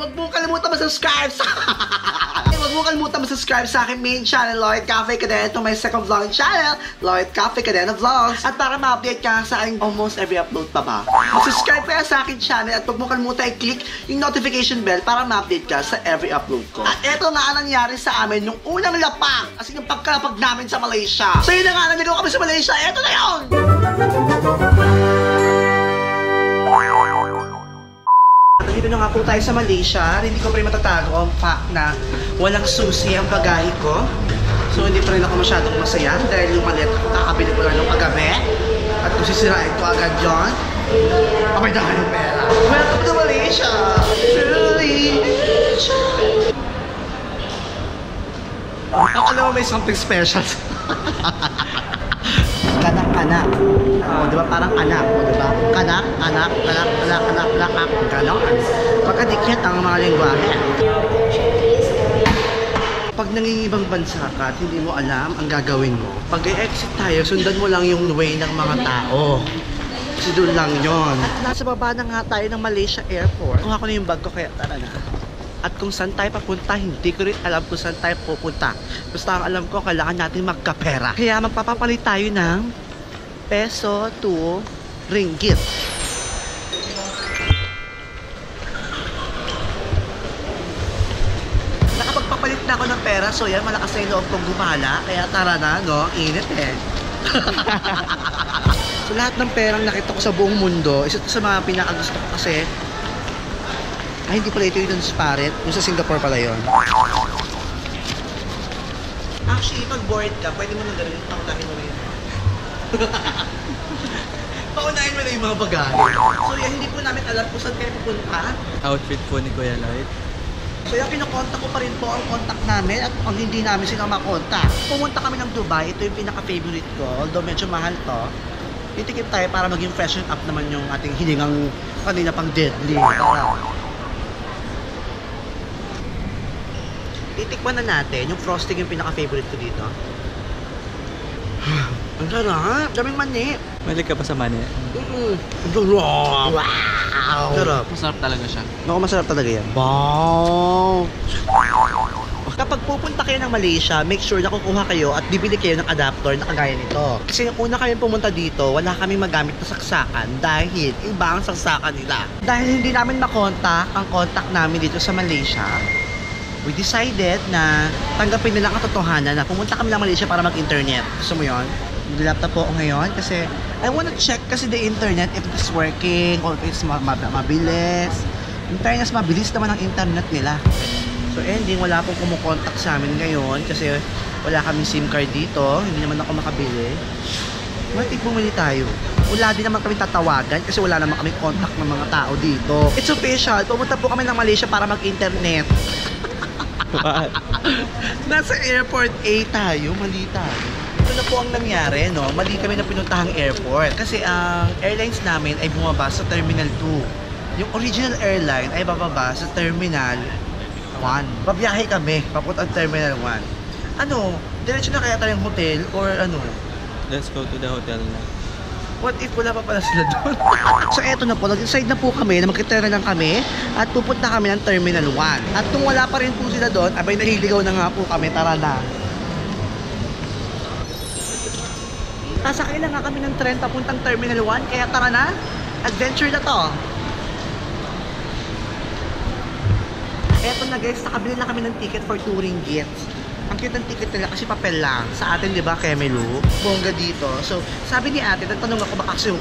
Huwag mo kalimutan mag-subscribe sa... Huwag mo kalimutan mag-subscribe sa aking main channel, Lloyd Cafe Cadena. Ito may second vlogging channel, Lloyd Cafe Cadena Vlogs. At para ma-update ka sa aking almost every upload pa ba. Mag-subscribe kaya sa aking channel at huwag mo kalimutan i-click yung notification bell para ma-update ka sa every upload ko. At ito nga ang nangyari sa amin nung unang lapang, kasi yung pagkalapag namin sa Malaysia. So yun na nga, nandito kami sa Malaysia. Ito na yun! Dito na nga po tayo sa Malaysia. Hindi ko pa rin matatago ang fact na walang susi ang bagahe ko. So hindi pa rin ako masyadong masaya dahil yung malit ko kakabili ko lang ng paggabi. At kung sisirain ko agad yun, abay na ka ng pera. Welcome to Malaysia! Truly! Alam mo may something special. Kanak-kanak. O, di ba? Parang anak. O, di ba? Kanak, anak, kanak, anak, anak, anak, ganon. Pagkadikit ang mga lingwahe. Pag nangingibang bansa ka at hindi mo alam ang gagawin mo, pag i-exit tayo, sundan mo lang yung way ng mga tao. Kasi doon lang yon. At nasa baba na nga tayo ng Malaysia Airport. Kuha ko na yung bag ko, kaya tara na. At kung saan tayo papunta, hindi ko rin alam kung saan tayo pupunta. Basta ang alam ko, kailangan natin magkapera. Kaya magpapapalit tayo ng peso to ringgit. Nakapagpapalit na ako ng pera, so yan, malakas na yung loob kong gumala. Kaya tara na, no? Init eh. So lahat ng perang nakita ko sa buong mundo, isa sa mga pinakagusto ko kasi, ay, hindi pala ito yung Sparet. Yung sa Singapore pala yun. Actually, pag bored ka, pwede mo nang gano'n. Paunahin mo na yun. Paunahin mo na yung mga bagahe. So yan, hindi po namin alam kung saan kayo pupunta. Outfit po ni Kuya Lloyd. So yan, kinokontak ko pa rin po ang contact namin at ang hindi namin sila makontak. Pumunta kami ng Dubai. Ito yung pinaka-favorite ko. Although medyo mahal to. Titikip tayo para maging freshen up naman yung ating hiningang kanina pang deadly. Tara. Titikman na natin, yung frosting yung pinaka-favorite ko dito. Ang sarap, daming mani. Mahilig ka pa sa mani? Ang sarap. Wow! Sarap. Masarap talaga siya. Naku, masarap talaga yan. Wow! Kapag pupunta kayo ng Malaysia, make sure na kukuha kayo at bibili kayo ng adapter na kagaya nito. Kasi nung una kami pumunta dito, wala kami magamit na saksakan dahil iba ang saksakan nila. Dahil hindi namin makontak ang contact namin dito sa Malaysia, we decided na tanggapin nila ang katotohanan na pumunta kami ng Malaysia para mag-internet. Gusto mo yun? Mag-laptop po ako ngayon kasi I wanna check kasi the internet if it's working or if it's mabilis. In fairness, mabilis naman ang internet nila. So ending, wala pong kumukontak sa amin ngayon kasi wala kaming SIM card dito. Hindi naman ako makabili. Matik bumili tayo. Wala din naman kami tatawagan kasi wala naman kami contact ng mga tao dito. It's official. Pumunta po kami ng Malaysia para mag-internet. What? Nasa airport A tayo, mali tayo. Ito na po ang nangyari, no? Mali kami na pinuntahang airport. Kasi ang airlines namin ay bumaba sa Terminal 2. Yung original airline ay bababa sa Terminal 1. Babiyahe kami, papuntang Terminal 1. Ano? Diretso na kaya tayong hotel or ano? Let's go to the hotel na. What if wala pa pala sila doon? So eto na po, nag-decide na po kami na magkitera lang kami at pupunta kami ng Terminal 1. At kung wala pa rin po sila doon, abay nahiligaw na nga po kami, tara na. Sasakay na nga kami ng tren papuntang Terminal 1, kaya tara na. Adventure na to. Eto na guys, nakabili na kami ng ticket for 2 ringgits. Ang cute ng ticket nila kasi papel lang. Sa atin, di ba, Kemelu? Bongga dito. So, sabi ni ate, nagtanong ako baka kasi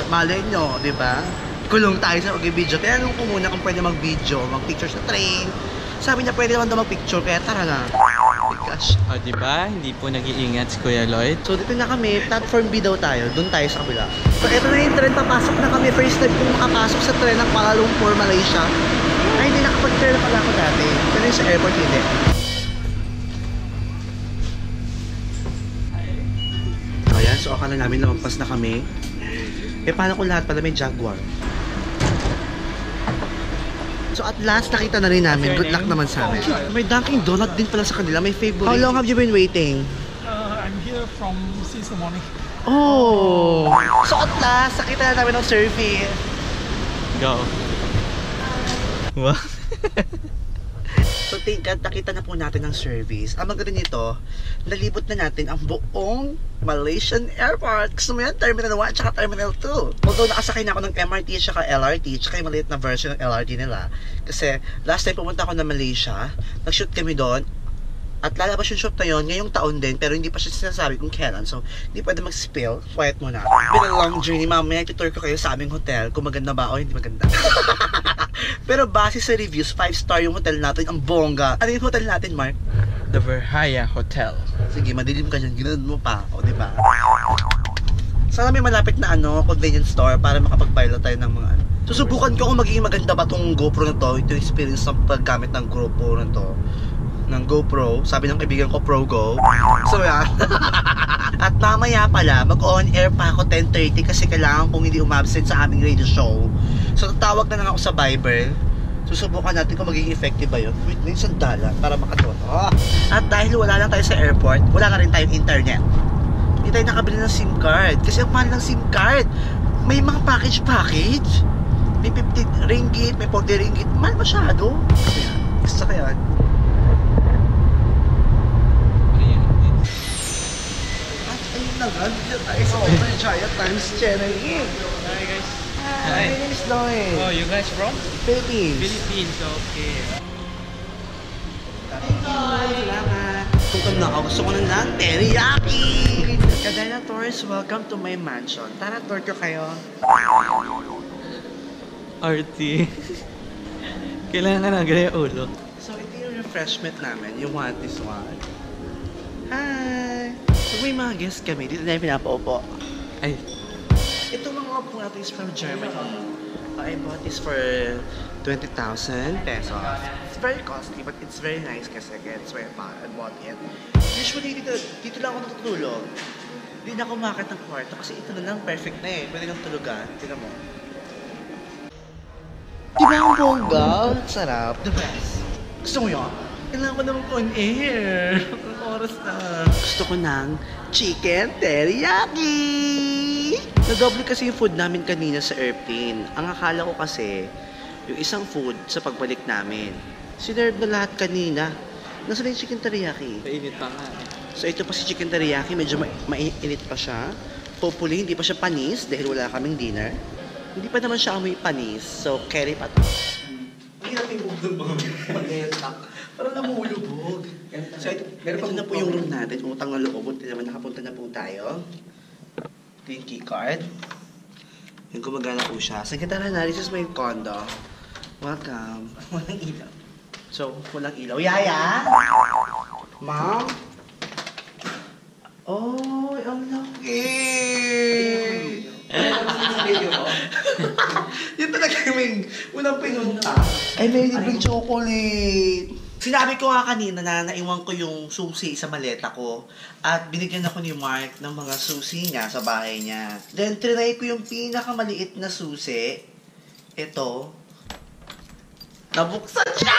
malay nyo, di ba? Kulong tayo sa mag-video. Kaya nung ko muna kung pwede mag-video, mag-picture sa train. Sabi niya, pwede naman daw mag-picture, kaya tara na. Oh my gosh. O, diba? Hindi po nag-iingat si Kuya Lloyd. So, dito na kami. Platform B daw tayo. Doon tayo sa kabila. So, eto na yung tren. Papasok na kami. First time kong makapasok sa tren ng Kuala Lumpur, Malaysia. Ay, hindi nakapag-tren na pala ako dati. Pero yung sa airport, hindi. Ayan, so akala namin lumagpas na kami. Eh, paano kung lahat pala may Jaguar? So at last, nakita na rin namin. Good luck naman sa amin. May Dunkin' Donut din pala sa kanila. May favorite. How long have you been waiting? I'm here from since the morning. Oh! So at last, nakita na namin ng service. Go. Wow. So thank God, nakita na po natin ang service. Ang maganda nito, nalibot na natin ang buong Malaysian Airport. Gusto mo yan? Terminal 1 at Terminal 2. Although nakasakay na ako ng MRT at LRT, tsaka yung maliit na version ng LRT nila. Kasi last time pumunta ako na Malaysia, nag-shoot kami doon. At lalabas yung shoot na yun ngayong taon din, pero hindi pa siya sinasabi kung kailan. So, hindi pwede mag-spill. Quiet muna. Been a long journey. Mamaya, tutor ko kayo sa aming hotel kung maganda ba o hindi maganda. Pero base sa reviews, 5-star yung hotel natin. Ang bongga. Ano yung hotel natin, Mark? The Verhaya Hotel. Sige, madilim ka dyan. Ginoon mo pa. O, diba? Sana may malapit na convenience store para makapag-pilot tayo ng mga Susubukan ko kung magiging maganda ba tong GoPro na to. Ito yung experience ng paggamit ng GoPro na to. Ng GoPro, sabi ng kaibigan ko, ProGo. So yan. At mamaya pala, mag-on air pa ako 10:30 kasi kailangan kong hindi umabsent sa aming radio show. So tatawag na lang ako sa Viber. Susubukan natin kung magiging effective ba yun. Wait, may sandala para makatono. At dahil wala lang tayo sa airport, wala na rin tayong internet. Hindi tayo nakabili ng SIM card. Kasi ang mahal ng SIM card. May mga package. May 50 ringgit, may 40 ringgit. Mahal masyado. Kaya, gusto ka yan. Sa Overjaya times Chennai. Hi guys. Hi, my name is Lloyd. Oh, you guys from? Philippines. Philippines, okay. Salamat. Kung na ako, gusto ko na lang teriyaki. Kadena tourists, welcome to my mansion. Tara, tour ko kayo. RT. Kailangan na ganyan ulo. So, ito yung refreshment namin. You want this one? Hi! So, may mga guests kami. Dito na yung pinapaupo. Ay, Ito mga upo natin is from Germany. I bought this for 20,000 pesos. It's very costly, but it's very nice kasi that's why I bought it. Usually, dito lang ako natutulog. Hindi na ako makakit ng kwarto kasi ito na lang perfect na eh. Pwede kang tulugan. Tignan mo. Diba ang bongga? Sarap. The best. Gusto mo yun? Kailangan ko naman on air. Ang oras na. Gusto ko ng chicken teriyaki. Nadoble kasi yung food namin kanina sa airplane. Ang akala ko kasi, yung isang food sa pagbalik namin. Sinerve na lahat kanina. Nasaan yung chicken teriyaki? painit pa nga. So ito pa si chicken teriyaki. Medyo mainit pa siya. Hopefully, hindi pa siya panis dahil wala kaming dinner. Hindi pa naman siya amoy panis. So, carry pa to. Hindi natin bugdong mga mag-etak. Parang namulubog. So, ito na po yung room natin. Utang na loob. Ito naman nakapunta na po tayo. Ito yung keycard. Yung gumagana po siya. Sige, tara na. This is my condo. Welcome. Walang ilaw. So, walang ilaw. Yaya? Mom? Oh, ang laki! Yun talaga yung unang pinunta. Ay, may libreng chocolate. Sinabi ko nga kanina na naiwan ko yung susi sa maleta ko. At binigyan ako ni Mark ng mga susi niya sa bahay niya. Then, trinay ko yung pinakamaliit na susi. Ito. Nabuksan siya!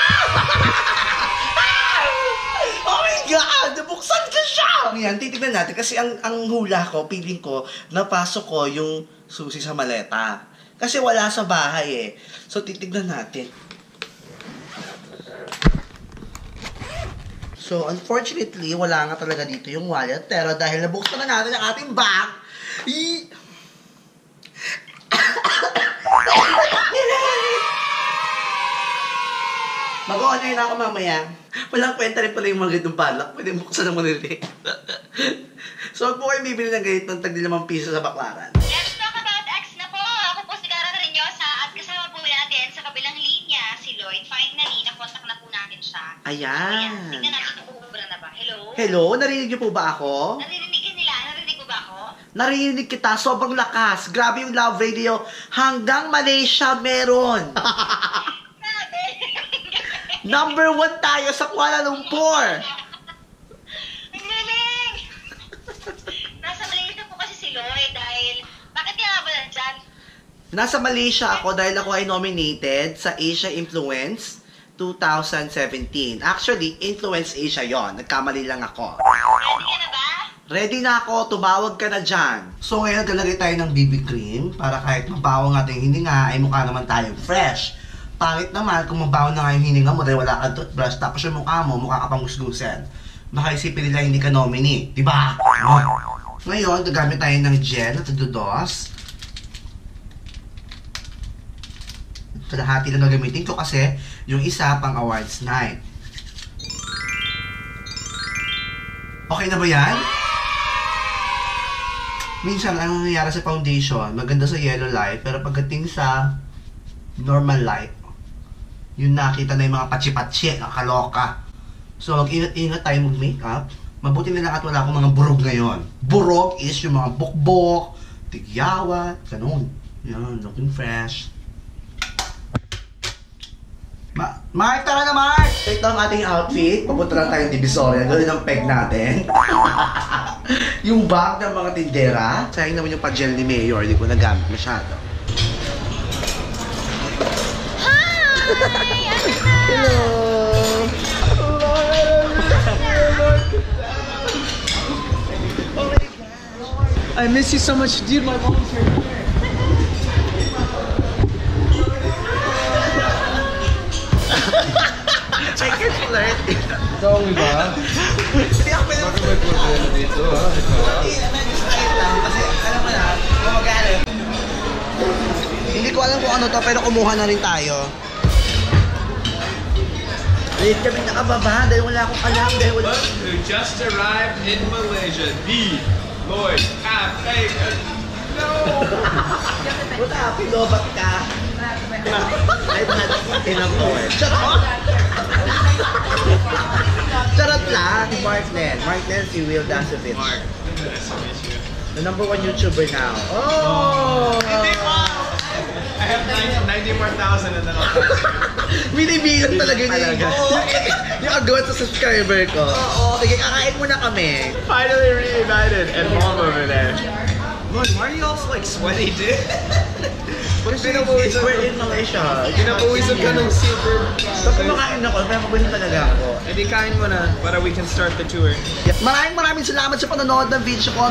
Oh my God! Nabuksan ka siya! Yan, titignan natin. Kasi ang hula ko, feeling ko, napasok ko yung susi sa maleta. Kasi wala sa bahay eh. So, titignan natin. So, unfortunately, wala nga talaga dito yung wallet. Pero dahil nabuksan na natin ang ating bag, mag-o-honor na ako mamaya. Walang kwenta rin pala yung mga ganitong balak. Pwede buksan ng manili. So, huwag po kayo bibili ng ganit ng tag-5 piso sa baklaran. Let's talk about X na po. Ako po si Cara Reñosa at kasama po natin sa kabilang linya si Lloyd. Finally, nakontak na po natin siya. Ayan. Tingnan natin kung ubra na ba. Hello? Hello? Narinig niyo po ba ako? Narinig ka nila? Narinig mo ba ako? Narinig kita. Sobrang lakas. Grabe yung Love Radio. Hanggang Malaysia meron. Number 1 tayo sa Kuala Lumpur. Ang galing! Nasa Malaysia po kasi si Lloyd dahil... Bakit nga ba nandyan? Nasa Malaysia ako dahil ako ay nominated sa Asia Influence 2017. Actually, Influence Asia yon. Nagkamali lang ako. Ready ka na ba? Ready na ako. Tumawag ka na dyan. So ngayon, naglalagay tayo ng BB cream para kahit mabaho ng ating hininga ay mukha naman tayong fresh. Pangit naman kung mabaho na nga yung hininga mo dahil wala kang toothbrush tapos yung mukha mo, mukha ka pang gusgusan. Baka isipin nila hindi ka nominee, di ba? Ngayon, gagamit tayo ng gel na tududos. Kalahati lang gagamitin ko kasi yung isa pang awards night. Okay na ba yan? Minsan, ang nangyayari sa foundation, maganda sa yellow light, pero pagdating sa normal light, yung nakita na yung mga patsi-patsi, nakaloka. So, mag-ingat-ingat tayo mag-makeup. Mabuti na lang at wala akong mga burog ngayon. Burog is yung mga bukbok, tigyawat, ganun. Yan, looking fresh. Mark, tara na Mark! Ito ang ating outfit. Papunta lang tayong Divisoria. Ganoon ang peg natin. Yung bag ng mga tindera. Sayang naman yung pa-gel ni Mayor. Hindi ko nagamit masyado. Hi! Hello! I miss you so much, dude. My mom's here. I can flirt. Ikaw ang iba? Hindi ako pwede Bakit may problema dito, ha? Hindi naman yung style lang. Kasi alam mo na, gumagana. Hindi ko alam kung ano to, pero kumuha na rin tayo. Late kami nakababa dahil wala akong alam. Dahil wala... Look who just arrived in Malaysia. The Lloyd Cafe. No! Wala, pilobat ka. I've had enough oil. Charot! Charot lang. Si Marknell. Marknell, si Will Dasovich. Mark, nice to meet you. The #1 YouTuber now. Oh! I have 90 more thousand and then I'll pass you. Binibilang talaga niya. Yung agawad sa subscriber ko. Oo. Sige, kakain muna kami. Finally reunited and mom over there. Look, why are you all like sweaty, dude? Pinapawisan We're in Malaysia. Pinapawisan ka ng super. So, kumakain ako. Kaya mabuhin talaga ako. E di kain mo na para we can start the tour. Maraming salamat sa panonood ng video ko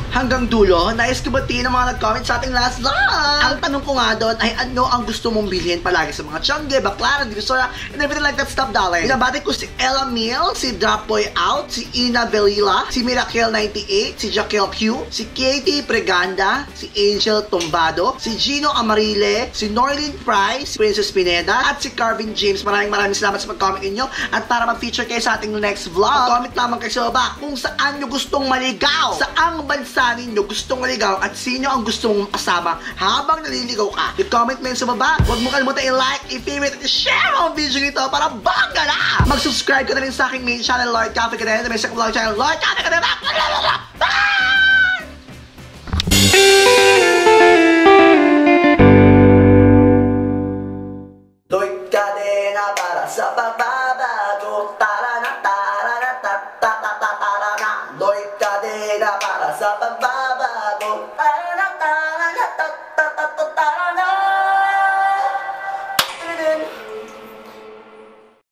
hanggang dulo. Nais ko batiin ang mga nag-comment sa ating last vlog. Ang tanong ko nga doon ay ano ang gusto mong bilhin palagi sa mga Tiangge, Baclaran, Divisoria, and everything like that stuff, darling. Binabati ko si Ella Miel, si Dropboy Out, si Ina Velila, si Miracle98, si Jaquel Pugh, si Katie Preganda, si Angel Tombado, si Gino Amarile, si Norlin Fry, si Princess Pineda, at si Carvin James. Maraming salamat sa pag-comment ninyo. At para mag-feature kayo sa ating next vlog, comment lamang kayo sa baba kung saan nyo gustong maligaw, saang bansa ninyo gustong maligaw at sino ang gusto mong kasama habang naliligaw ka. I-comment mo yun sa baba. Huwag mo kalimutan i-like, i-favorite, at i-share ang video nito para bangga na! Mag-subscribe ka na rin sa aking main channel, Lord Cafe Cadena, sa may second vlog channel, Lord Cafe Cadena. Lord Cadena para sa pagbabago. Tara na, tara na, ta ta ta ta tara na. Lord Cadena para sa pagbabago.